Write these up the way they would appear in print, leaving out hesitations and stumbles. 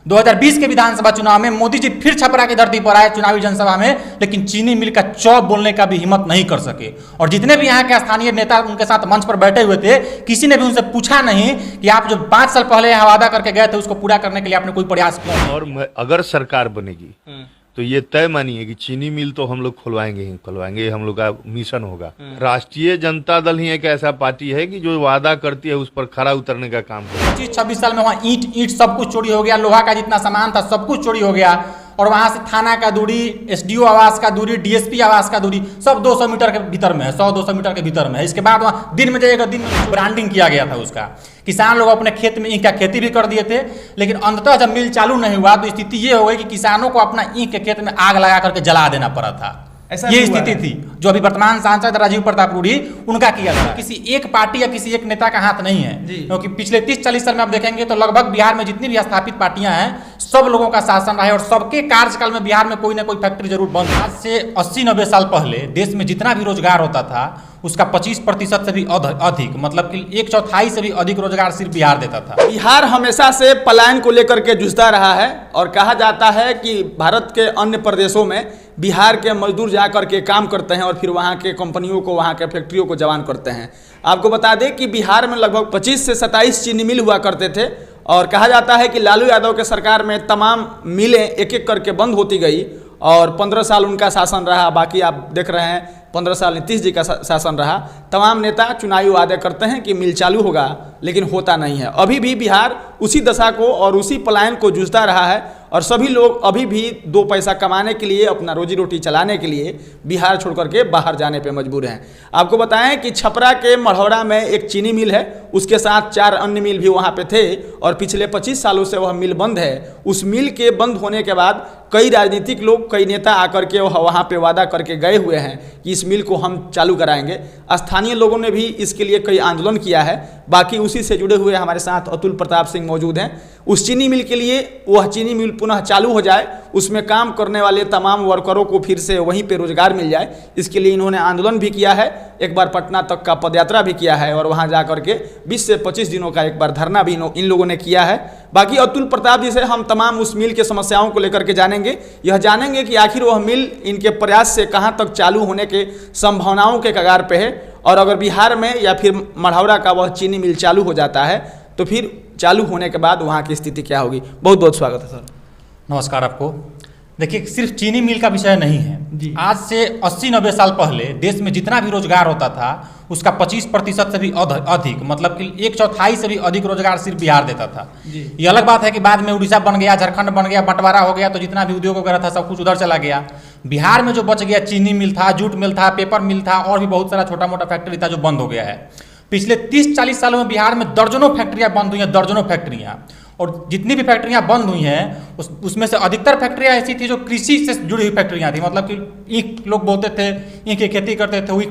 2020 के विधानसभा चुनाव में मोदी जी फिर छपरा की धरती पर आए चुनावी जनसभा में, लेकिन चीनी मिल का चौ बोलने का भी हिम्मत नहीं कर सके। और जितने भी यहाँ के स्थानीय नेता उनके साथ मंच पर बैठे हुए थे, किसी ने भी उनसे पूछा नहीं कि आप जो 5 साल पहले यहाँ वादा करके गए थे उसको पूरा करने के लिए आपने कोई प्रयास किया। और अगर सरकार बनेगी तो ये तय मानिए कि चीनी मिल तो हम लोग खुलवाएंगे ही खुलवाएंगे, ये हम लोग का मिशन होगा। राष्ट्रीय जनता दल ही एक ऐसा पार्टी है कि जो वादा करती है उस पर खरा उतरने का काम करती है। 25-26 साल में वहाँ ईंट सब कुछ चोरी हो गया, लोहा का जितना सामान था सब कुछ चोरी हो गया। और वहां से थाना का दूरी, एसडीओ आवास का दूरी, डीएसपी आवास का दूरी सब 200 मीटर के भीतर में है, 100-200 मीटर के भीतर में है। इसके बाद वहाँ दिन में जाइएगा, दिन में ब्रांडिंग किया गया था उसका। किसान लोग अपने खेत में ईंख का खेती भी कर दिए थे, लेकिन अंततः जब मिल चालू नहीं हुआ तो स्थिति ये हो गई कि किसानों को अपना ईंख के खेत में आग लगा करके जला देना पड़ा था। ये स्थिति थी जो अभी वर्तमान सांसद राजीव प्रताप रूडी उनका किया था। किसी एक पार्टी या किसी एक नेता का हाथ नहीं है, क्योंकि पिछले 30-40 साल में आप देखेंगे तो लगभग बिहार में जितनी भी स्थापित पार्टियां हैं सब लोगों का शासन रहा है और सबके कार्यकाल में बिहार में कोई ना कोई फैक्ट्री जरूर बंद। आज से 80-90 साल पहले देश में जितना भी रोजगार होता था उसका 25% से भी अधिक, मतलब कि 1/4 से भी अधिक रोजगार सिर्फ बिहार देता था। बिहार हमेशा से पलायन को लेकर के जूझता रहा है और कहा जाता है कि भारत के अन्य प्रदेशों में बिहार के मजदूर जाकर के काम करते हैं और फिर वहाँ के कंपनियों को, वहाँ के फैक्ट्रियों को जवान करते हैं। आपको बता दें कि बिहार में लगभग 25 से 27 चीनी मिल हुआ करते थे और कहा जाता है कि लालू यादव के सरकार में तमाम मिलें एक एक करके बंद होती गई और 15 साल उनका शासन रहा। बाकी आप देख रहे हैं 15 साल नीतीश जी का शासन रहा। तमाम नेता चुनावी वादे करते हैं कि मिल चालू होगा, लेकिन होता नहीं है। अभी भी बिहार उसी दशा को और उसी पलायन को जूझता रहा है और सभी लोग अभी भी 2 पैसा कमाने के लिए, अपना रोजी रोटी चलाने के लिए बिहार छोड़ करके बाहर जाने पे मजबूर हैं। आपको बताएं कि छपरा के मढ़ौरा में एक चीनी मिल है, उसके साथ 4 अन्य मिल भी वहाँ पे थे और पिछले 25 सालों से वह मिल बंद है। उस मिल के बंद होने के बाद कई राजनीतिक लोग, कई नेता आकर के वहाँ पे वादा करके गए हुए हैं कि इस मिल को हम चालू कराएंगे। स्थानीय लोगों ने भी इसके लिए कई आंदोलन किया है। बाकी उसी से जुड़े हुए हमारे साथ अतुल प्रताप सिंह मौजूद हैं। उस चीनी मिल के लिए वह चीनी मिल पुनः चालू हो जाए, उसमें काम करने वाले तमाम वर्करों को फिर से वहीं पे रोजगार मिल जाए, इसके लिए इन्होंने आंदोलन भी किया है। एक बार पटना तक का पदयात्रा भी किया है और वहाँ जा करके 20 से 25 दिनों का एक बार धरना भी इन लोगों ने किया है। बाकी अतुल प्रताप जी से हम तमाम उस मिल के समस्याओं को लेकर के जानेंगे, यह जानेंगे कि आखिर वह मिल इनके प्रयास से कहाँ तक चालू होने के संभावनाओं के कगार पे है और अगर बिहार में या फिर मढ़ौरा का वह चीनी मिल चालू हो जाता है तो फिर चालू होने के बाद वहाँ की स्थिति क्या होगी। बहुत बहुत स्वागत है सर। नमस्कार आपको। देखिए, सिर्फ चीनी मिल का विषय नहीं है। आज से 80-90 साल पहले देश में जितना भी रोजगार होता था उसका 25% से भी अधिक, मतलब कि 1/4 से भी अधिक रोजगार सिर्फ बिहार देता था। ये अलग बात है कि बाद में उड़ीसा बन गया, झारखंड बन गया, बंटवारा हो गया तो जितना भी उद्योग वगैरह था सब कुछ उधर चला गया। बिहार में जो बच गया चीनी मिल था, जूट मिल था, पेपर मिल था और भी बहुत सारा छोटा मोटा फैक्ट्री था जो बंद हो गया है। पिछले 30-40 सालों में बिहार में दर्जनों फैक्ट्रियां बंद हुई हैं, दर्जनों फैक्ट्रियां। और जितनी भी फैक्ट्रियां बंद हुई हैं उसमें से अधिकतर फैक्ट्रियां ऐसी थी जो कृषि से जुड़ी हुई फैक्ट्रियां थी, मतलब कि ईंख लोग बोलते थे, ईंख की खेती करते थे,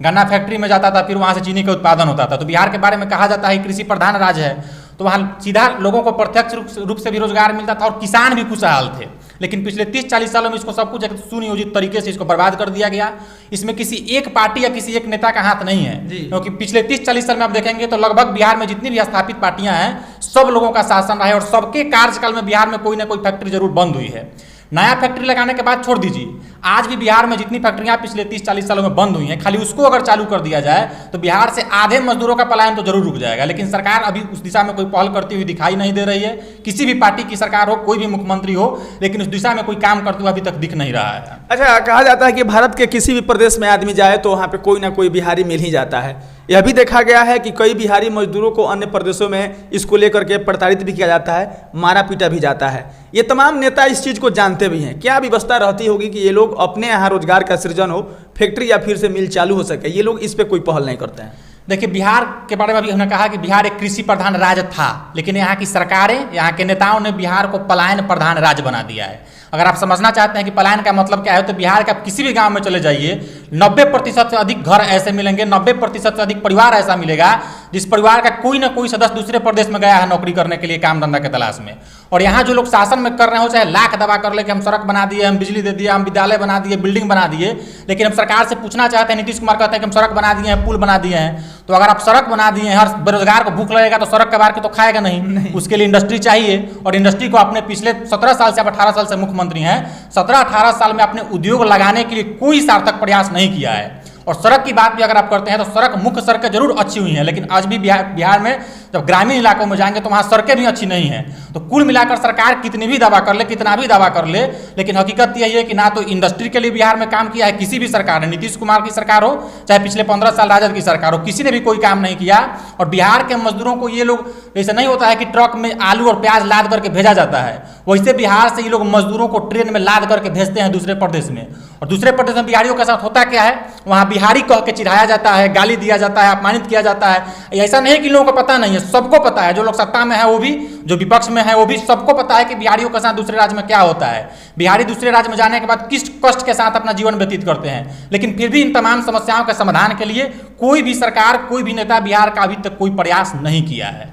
गन्ना फैक्ट्री में जाता था, फिर वहाँ से चीनी का उत्पादन होता था। तो बिहार के बारे में कहा जाता है कृषि प्रधान राज्य है, तो वहाँ सीधा लोगों को प्रत्यक्ष रूप से भी रोजगार मिलता था और किसान भी खुशहाल थे। लेकिन पिछले 30-40 सालों में इसको सब कुछ एक सुनियोजित तरीके से इसको बर्बाद कर दिया गया। इसमें किसी एक पार्टी या किसी एक नेता का हाथ नहीं है, क्योंकि पिछले 30-40 साल में आप देखेंगे तो लगभग बिहार में जितनी भी स्थापित पार्टियां हैं सब लोगों का शासन रहा है और सबके कार्यकाल में बिहार में कोई ना कोई फैक्ट्री जरूर बंद हुई है। नया फैक्ट्री लगाने के बाद छोड़ दीजिए, आज भी बिहार में जितनी फैक्ट्रियां पिछले 30-40 सालों में बंद हुई हैं, खाली उसको अगर चालू कर दिया जाए तो बिहार से आधे मजदूरों का पलायन तो जरूर रुक जाएगा। लेकिन सरकार अभी उस दिशा में कोई पहल करती हुई दिखाई नहीं दे रही है। किसी भी पार्टी की सरकार हो, कोई भी मुख्यमंत्री हो, लेकिन उस दिशा में कोई काम करते हुए अभी तक दिख नहीं रहा है। अच्छा, कहा जाता है कि भारत के किसी भी प्रदेश में आदमी जाए तो वहाँ पे कोई ना कोई बिहारी मिल ही जाता है। यह भी देखा गया है कि कई बिहारी मजदूरों को अन्य प्रदेशों में इसको लेकर के प्रताड़ित भी किया जाता है, मारा पीटा भी जाता है। ये तमाम नेता इस चीज़ को जानते भी हैं। क्या व्यवस्था रहती होगी कि ये लोग अपने यहाँ रोजगार का सृजन हो, फैक्ट्री या फिर से मिल चालू हो सके, ये लोग इस पर कोई पहल नहीं करते हैं? देखिए, बिहार के बारे में अभी हमने कहा कि बिहार एक कृषि प्रधान राज्य था, लेकिन यहाँ की सरकारें, यहाँ के नेताओं ने बिहार को पलायन प्रधान राज्य बना दिया है। अगर आप समझना चाहते हैं कि पलायन का मतलब क्या है तो बिहार के आप किसी भी गांव में चले जाइए, 90% से अधिक घर ऐसे मिलेंगे, 90% से अधिक परिवार ऐसा मिलेगा जिस परिवार का कोई ना कोई सदस्य दूसरे प्रदेश में गया है नौकरी करने के लिए, काम धंधा के तलाश में। और यहाँ जो लोग शासन में कर रहे हो, चाहे लाख दवा कर ले कि हम सड़क बना दिए, हम बिजली दे दिए, हम विद्यालय बना दिए, बिल्डिंग बना दिए, लेकिन हम सरकार से पूछना चाहते हैं, नीतीश कुमार कहते हैं कि हम सड़क बना दिए हैं, पुल बना दिए हैं। तो अगर आप सड़क बना दिए हैं, हर बेरोजगार को भूख लगेगा तो सड़क कबार के तो खाएगा नहीं। उसके लिए इंडस्ट्री चाहिए, और इंडस्ट्री को अपने पिछले 17 साल से, आप 18 साल से मुख्यमंत्री हैं, 17-18 साल में अपने उद्योग लगाने के लिए कोई सार्थक प्रयास नहीं किया है। और सड़क की बात भी अगर आप करते हैं तो सड़क, मुख्य सड़कें जरूर अच्छी हुई हैं, लेकिन आज भी बिहार में जब ग्रामीण इलाकों में जाएंगे तो वहाँ सड़कें भी अच्छी नहीं हैं। तो कुल मिलाकर सरकार कितनी भी दावा कर ले, कितना भी दावा कर ले, लेकिन हकीकत यही है कि ना तो इंडस्ट्री के लिए बिहार में काम किया है किसी भी सरकार ने, नीतीश कुमार की सरकार हो चाहे पिछले 15 साल राजद की सरकार हो, किसी ने भी कोई काम नहीं किया। और बिहार के मजदूरों को ये लोग, ऐसा नहीं होता है कि ट्रक में आलू और प्याज लाद करके भेजा जाता है, वैसे बिहार से ये लोग मजदूरों को ट्रेन में लाद करके भेजते हैं दूसरे प्रदेश में। और दूसरे प्रदेश में बिहारियों के साथ होता क्या है, वहाँ बिहारी कह के चिढ़ाया जाता है, गाली दिया जाता है, अपमानित किया जाता है। ऐसा नहीं है कि लोगों को पता नहीं है, सबको पता है, जो लोग सत्ता में है वो भी, जो विपक्ष में है वो भी, सबको पता है कि बिहारियों के साथ दूसरे राज्य में क्या होता है। बिहारी दूसरे राज्य में जाने के बाद किस कष्ट के साथ अपना जीवन व्यतीत करते हैं, लेकिन फिर भी इन तमाम समस्याओं के समाधान के लिए कोई भी सरकार, कोई भी नेता बिहार का अभी तक कोई प्रयास नहीं किया है।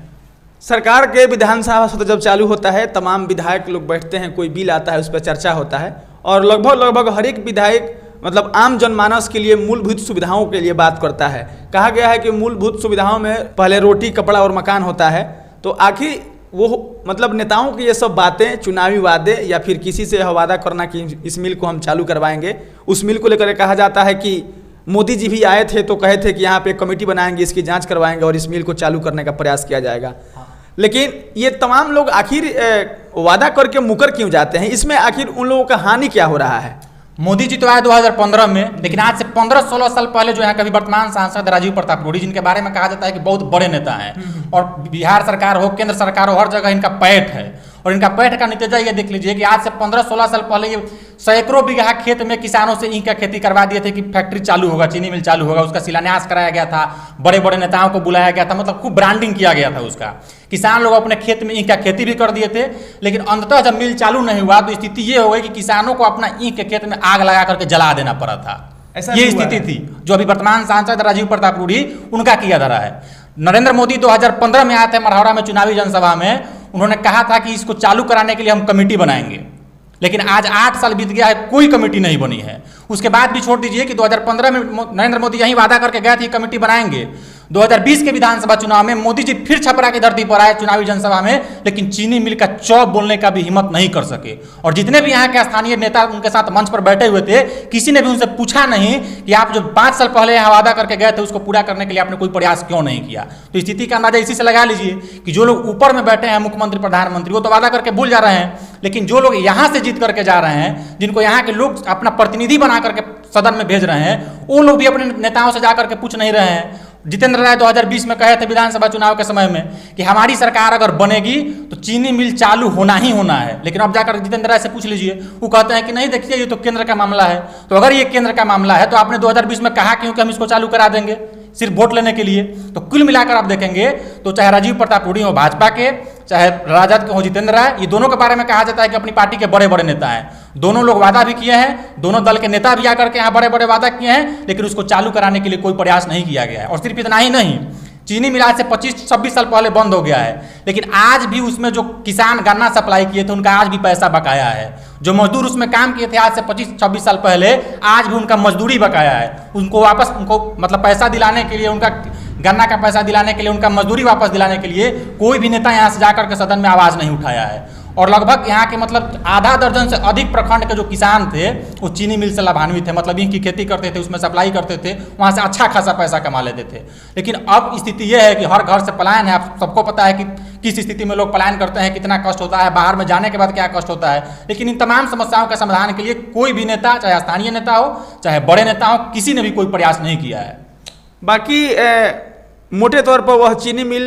सरकार के विधानसभा सत्र जब चालू होता है, तमाम विधायक लोग बैठते हैं, कोई बिल आता है, उस पर चर्चा होता है, और लगभग हर एक विधायक मतलब आम जनमानस के लिए मूलभूत सुविधाओं के लिए बात करता है। कहा गया है कि मूलभूत सुविधाओं में पहले रोटी, कपड़ा और मकान होता है। तो आखिर वो मतलब नेताओं की ये सब बातें, चुनावी वादे, या फिर किसी से यह वादा करना कि इस मिल को हम चालू करवाएंगे, उस मिल को लेकर कहा जाता है कि मोदी जी भी आए थे तो कहे थे कि यहाँ पे कमेटी बनाएंगे, इसकी जाँच करवाएंगे और इस मिल को चालू करने का प्रयास किया जाएगा। लेकिन ये तमाम लोग आखिर वादा करके मुकर क्यों जाते हैं? इसमें आखिर उन लोगों का हानि क्या हो रहा है? मोदी जी तो आए 2015 में, लेकिन आज से 15-16 साल पहले जो यहाँ के वर्तमान सांसद राजीव प्रताप रूडी, जिनके बारे में कहा जाता है कि बहुत बड़े नेता हैं, और बिहार सरकार हो, केंद्र सरकार हो, हर जगह इनका पैठ है। और इनका पैठ का नतीजा ये देख लीजिए कि आज से 15-16 साल पहले ये सैकड़ों बीघा खेत में किसानों से ईंख का खेती करवा दिए थे कि फैक्ट्री चालू होगा, चीनी मिल चालू होगा। उसका शिलान्यास कराया गया था, बड़े बड़े नेताओं को बुलाया गया था, मतलब खूब ब्रांडिंग किया गया था उसका। किसान लोग अपने खेत में ईंख का खेती भी कर दिए थे, लेकिन अंततः जब मिल चालू नहीं हुआ तो स्थिति ये हो गई कि किसानों को अपना ईंख के खेत में आग लगा करके जला देना पड़ा था। ये स्थिति थी जो अभी वर्तमान सांसद राजीव प्रताप रूडी, उनका किया जा रहा है। नरेंद्र मोदी 2015 में आए थे मढ़ौरा में चुनावी जनसभा में, उन्होंने कहा था कि इसको चालू कराने के लिए हम कमेटी बनाएंगे, लेकिन आज 8 साल बीत गया है, कोई कमेटी नहीं बनी है। उसके बाद भी छोड़ दीजिए कि 2015 में नरेंद्र मोदी यही वादा करके गए थे कमेटी बनाएंगे। 2020 के विधानसभा चुनाव में मोदी जी फिर छपरा की धरती पर आए चुनावी जनसभा में, लेकिन चीनी मिल का चौ बोलने का भी हिम्मत नहीं कर सके। और जितने भी यहाँ के स्थानीय नेता उनके साथ मंच पर बैठे हुए थे, किसी ने भी उनसे पूछा नहीं कि आप जो 5 साल पहले यहाँ वादा करके गए थे उसको पूरा करने के लिए आपने कोई प्रयास क्यों नहीं किया। तो स्थिति का अंदाजा इसी से लगा लीजिए कि जो लोग ऊपर में बैठे हैं, मुख्यमंत्री, प्रधानमंत्री, वो तो वादा करके भूल जा रहे हैं, लेकिन जो लोग यहाँ से जीत करके जा रहे हैं, जिनको यहाँ के लोग अपना प्रतिनिधि बना करके सदन में भेज रहे हैं, वो लोग भी अपने नेताओं से जाकर के पूछ नहीं रहे हैं। जितेंद्र राय 2020 में कहे थे विधानसभा चुनाव के समय में कि हमारी सरकार अगर बनेगी तो चीनी मिल चालू होना ही होना है, लेकिन अब जाकर जितेंद्र राय से पूछ लीजिए, वो कहते हैं कि नहीं, देखिए ये तो केंद्र का मामला है। तो अगर ये केंद्र का मामला है तो आपने 2020 में कहा क्यों कि हम इसको चालू करा देंगे सिर्फ वोट लेने के लिए? तो कुल मिलाकर आप देखेंगे तो चाहे राजीव प्रताप रूडी हो भाजपा के, चाहे राजद के हो जितेंद्र राय, ये दोनों के बारे में कहा जाता है कि अपनी पार्टी के बड़े बड़े नेता हैं। दोनों लोग वादा भी किए हैं, दोनों दल के नेता भी आकर के यहाँ बड़े बड़े वादा किए हैं, लेकिन उसको चालू कराने के लिए कोई प्रयास नहीं किया गया है। और सिर्फ इतना ही नहीं, चीनी मिल आज से 25-26 साल पहले बंद हो गया है, लेकिन आज भी उसमें जो किसान गन्ना सप्लाई किए थे उनका आज भी पैसा बकाया है। जो मजदूर उसमें काम किए थे आज से 25-26 साल पहले, आज भी उनका मजदूरी बकाया है। उनको वापस, उनको मतलब पैसा दिलाने के लिए, उनका गन्ना का पैसा दिलाने के लिए, उनका मजदूरी वापस दिलाने के लिए कोई भी नेता यहाँ से जाकर के सदन में आवाज़ नहीं उठाया है। और लगभग यहाँ के मतलब आधा दर्जन से अधिक प्रखंड के जो किसान थे वो चीनी मिल से लाभान्वित थे, मतलब ईंख की खेती करते थे, उसमें सप्लाई करते थे, वहाँ से अच्छा खासा पैसा कमा लेते थे। लेकिन अब स्थिति ये है कि हर घर से पलायन है। आप सबको पता है कि किस स्थिति में लोग पलायन करते हैं, कितना कष्ट होता है, बाहर में जाने के बाद क्या कष्ट होता है। लेकिन इन तमाम समस्याओं के समाधान के लिए कोई भी नेता, चाहे स्थानीय नेता हो चाहे बड़े नेता हो, किसी ने भी कोई प्रयास नहीं किया है। बाकी मोटे तौर पर वह चीनी मिल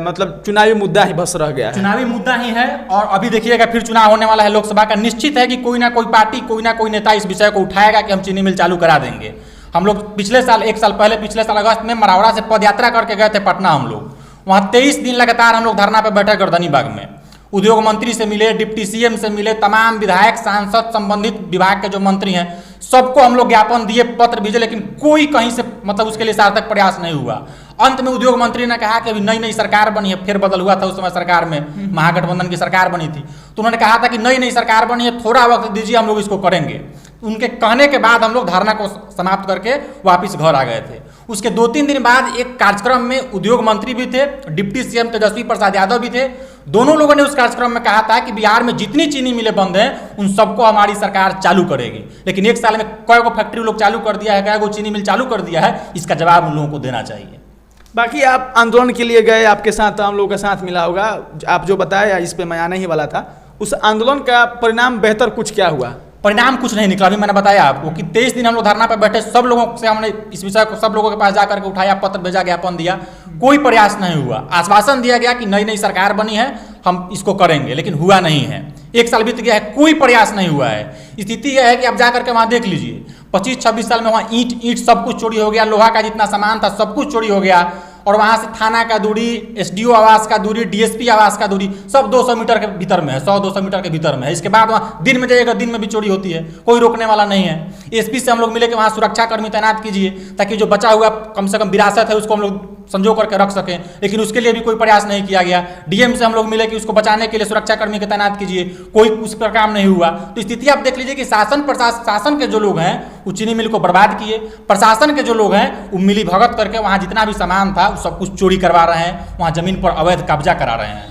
मतलब चुनावी मुद्दा ही बस रह गया है, चुनावी मुद्दा ही है। और अभी देखिएगा फिर चुनाव होने वाला है लोकसभा का, निश्चित है कि कोई ना कोई पार्टी, कोई ना कोई नेता इस विषय को उठाएगा कि हम चीनी मिल चालू करा देंगे। हम लोग पिछले साल, 1 साल पहले, पिछले साल अगस्त में मढ़ौरा से पद यात्रा करके गए थे पटना। हम लोग वहाँ 23 दिन लगातार हम लोग धरना पे बैठे गर्दनी बाग में। उद्योग मंत्री से मिले, डिप्टी सीएम से मिले, तमाम विधायक, सांसद, संबंधित विभाग के जो मंत्री हैं, सबको हम लोग ज्ञापन दिए, पत्र भेजे, लेकिन कोई कहीं से मतलब उसके लिए सार्थक प्रयास नहीं हुआ। अंत में उद्योग मंत्री ने कहा कि अभी नई नई सरकार बनी है, फिर बदल हुआ था उस समय सरकार में, महागठबंधन की सरकार बनी थी, तो उन्होंने कहा था कि नई नई सरकार बनी है, थोड़ा वक्त दीजिए, हम लोग इसको करेंगे। उनके कहने के बाद हम लोग धरना को समाप्त करके वापस घर आ गए थे। उसके 2-3 दिन बाद एक कार्यक्रम में उद्योग मंत्री भी थे, डिप्टी सीएम तेजस्वी प्रसाद यादव भी थे। दोनों लोगों ने उस कार्यक्रम में कहा था कि बिहार में जितनी चीनी मिलें बंद हैं उन सबको हमारी सरकार चालू करेगी। लेकिन 1 साल में कई गो फैक्ट्री लोग चालू कर दिया है, कई गो चीनी मिल चालू कर दिया है, इसका जवाब उन लोगों को देना चाहिए। बाकी आप आंदोलन के लिए गए, आपके साथ हम लोगों का साथ मिला होगा, आप जो बताया इस पे मैं आने ही वाला था। उस आंदोलन का परिणाम बेहतर कुछ क्या हुआ? परिणाम कुछ नहीं निकला। अभी मैंने बताया आपको कि 23 दिन हम लोग धरना पर बैठे, सब लोगों से हमने इस विषय को सब लोगों के पास जाकर के उठाया, पत्र भेजा, ज्ञापन दिया, कोई प्रयास नहीं हुआ। आश्वासन दिया गया कि नई नई सरकार बनी है, हम इसको करेंगे, लेकिन हुआ नहीं है। 1 साल बीत गया है, कोई प्रयास नहीं हुआ है। स्थिति यह है कि आप जाकर के वहाँ देख लीजिए, 25-26 साल में वहाँ ईंट सब कुछ चोरी हो गया, लोहा का जितना सामान था सब कुछ चोरी हो गया, और वहाँ से थाना का दूरी, एसडीओ आवास का दूरी, डीएसपी आवास का दूरी सब 200 मीटर के भीतर में है, 100-200 मीटर के भीतर में है। इसके बाद वहाँ दिन में जाइएगा, दिन में भी चोरी होती है, कोई रोकने वाला नहीं है। एसपी से हम लोग मिले कि वहाँ सुरक्षा कर्मी तैनात कीजिए ताकि जो बचा हुआ कम से कम विरासत है उसको हम लोग संजो करके रख सकें, लेकिन उसके लिए भी कोई प्रयास नहीं किया गया। डीएम से हम लोग मिले कि उसको बचाने के लिए सुरक्षा कर्मी के तैनात कीजिए, कोई उस पर काम नहीं हुआ। तो स्थिति आप देख लीजिए कि शासन के जो लोग हैं वो चीनी मिल को बर्बाद किए, प्रशासन के जो लोग हैं वो मिली भगत करके वहाँ जितना भी सामान था वो सब कुछ चोरी करवा रहे हैं, वहाँ जमीन पर अवैध कब्जा करा रहे हैं।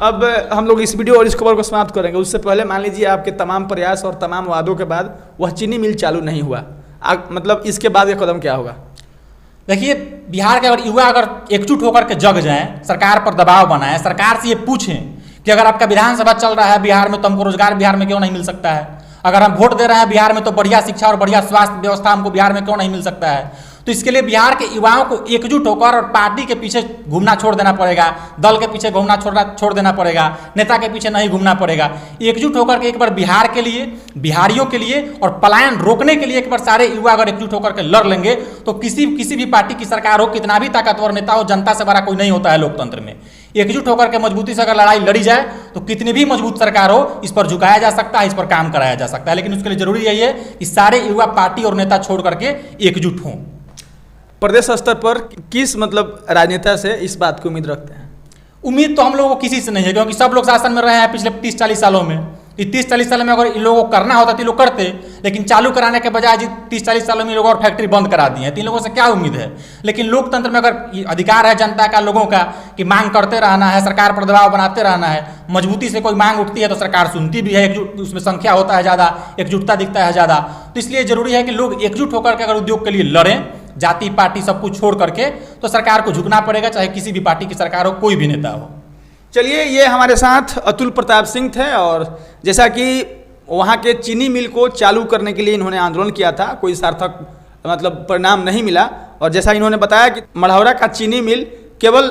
अब हम लोग इस वीडियो और इस खबर को समाप्त करेंगे, उससे पहले मान लीजिए आपके तमाम प्रयास और तमाम वादों के बाद वह चीनी मिल चालू नहीं हुआ, मतलब इसके बाद का कदम क्या होगा? देखिए, बिहार के युवा अगर एकजुट होकर के जग जाएं, सरकार पर दबाव बनाएं, सरकार से ये पूछें कि अगर आपका विधानसभा चल रहा है बिहार में तो हमको रोजगार बिहार में क्यों नहीं मिल सकता है? अगर हम वोट दे रहे हैं बिहार में तो बढ़िया शिक्षा और बढ़िया स्वास्थ्य व्यवस्था हमको बिहार में क्यों नहीं मिल सकता है? तो इसके लिए बिहार के युवाओं को एकजुट होकर और पार्टी के पीछे घूमना छोड़ देना पड़ेगा, दल के पीछे घूमना छोड़ देना पड़ेगा, नेता के पीछे नहीं घूमना पड़ेगा। एकजुट होकर के एक बार बिहार के लिए, बिहारियों के लिए और पलायन रोकने के लिए एक बार सारे युवा अगर एकजुट होकर के लड़ लेंगे तो किसी भी पार्टी की सरकार हो, कितना भी ताकतवर नेता हो, जनता से बड़ा कोई नहीं होता है लोकतंत्र में। एकजुट होकर के मजबूती से अगर लड़ाई लड़ी जाए तो कितनी भी मजबूत सरकार हो, इस पर झुकाया जा सकता है, इस पर काम कराया जा सकता है। लेकिन उसके लिए जरूरी यही है कि सारे युवा पार्टी और नेता छोड़ करके एकजुट हों। प्रदेश स्तर पर किस राजनेता से इस बात की उम्मीद रखते हैं? उम्मीद तो हम लोगों को किसी से नहीं है, क्योंकि सब लोग शासन में रहे हैं पिछले 30-40 सालों में। 30-40 साल में अगर इन लोगों को करना होता तो लोग करते, लेकिन चालू कराने के बजाय 30-40 सालों में लोग और फैक्ट्री बंद करा दी है, तो इन लोगों से क्या उम्मीद है? लेकिन लोकतंत्र में अगर अधिकार है जनता का, लोगों का, कि मांग करते रहना है, सरकार पर दबाव बनाते रहना है, मजबूती से कोई मांग उठती है तो सरकार सुनती भी है, एकजुट उसमें संख्या होता है ज़्यादा, एकजुटता दिखता है ज़्यादा। तो इसलिए जरूरी है कि लोग एकजुट होकर के अगर उद्योग के लिए लड़ें, जाति पार्टी सब कुछ छोड़ करके, तो सरकार को झुकना पड़ेगा, चाहे किसी भी पार्टी की सरकार हो, कोई भी नेता हो। चलिए, ये हमारे साथ अतुल प्रताप सिंह थे, और जैसा कि वहाँ के चीनी मिल को चालू करने के लिए इन्होंने आंदोलन किया था, कोई सार्थक परिणाम नहीं मिला, और जैसा इन्होंने बताया कि मढ़ौरा का चीनी मिल केवल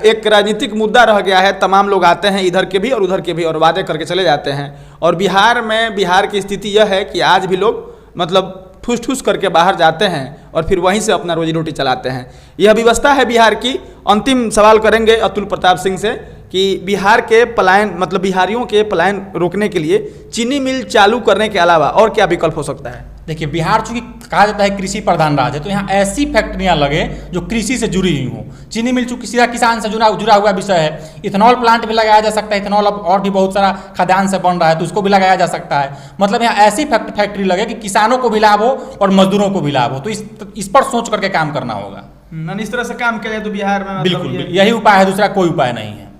एक राजनीतिक मुद्दा रह गया है। तमाम लोग आते हैं, इधर के भी और उधर के भी, और वादे करके चले जाते हैं। और बिहार की स्थिति यह है कि आज भी लोग ठूस ठूस करके बाहर जाते हैं और फिर वहीं से अपना रोजी रोटी चलाते हैं। यह व्यवस्था है बिहार की। अंतिम सवाल करेंगे अतुल प्रताप सिंह से कि बिहार के पलायन, बिहारियों के पलायन रोकने के लिए चीनी मिल चालू करने के अलावा और क्या विकल्प हो सकता है? देखिए, बिहार चूंकि कहा जाता है कृषि प्रधान राज्य है, तो यहाँ ऐसी फैक्ट्रियाँ लगे जो कृषि से जुड़ी हुई हों। चीनी मिल चूंकि सीधा किसान से जुड़ा हुआ विषय है। इथेनॉल प्लांट भी लगाया जा सकता है, इथेनॉल अब और भी बहुत सारा खाद्यान्न से बन रहा है तो उसको भी लगाया जा सकता है। मतलब यहाँ ऐसी फैक्ट्री लगे कि किसानों को भी लाभ हो और मजदूरों को भी लाभ हो। तो इस पर सोच करके काम करना होगा। इस तरह से काम किया जाए तो बिहार में बिल्कुल यही उपाय है, दूसरा कोई उपाय नहीं है।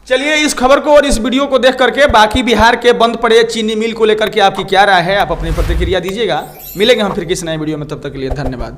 चलिए, इस खबर को और इस वीडियो को देख करके बाकी बिहार के बंद पड़े चीनी मिल को लेकर के आपकी क्या राय है, आप अपनी प्रतिक्रिया दीजिएगा। मिलेंगे हम फिर किसी नए वीडियो में, तब तक के लिए धन्यवाद।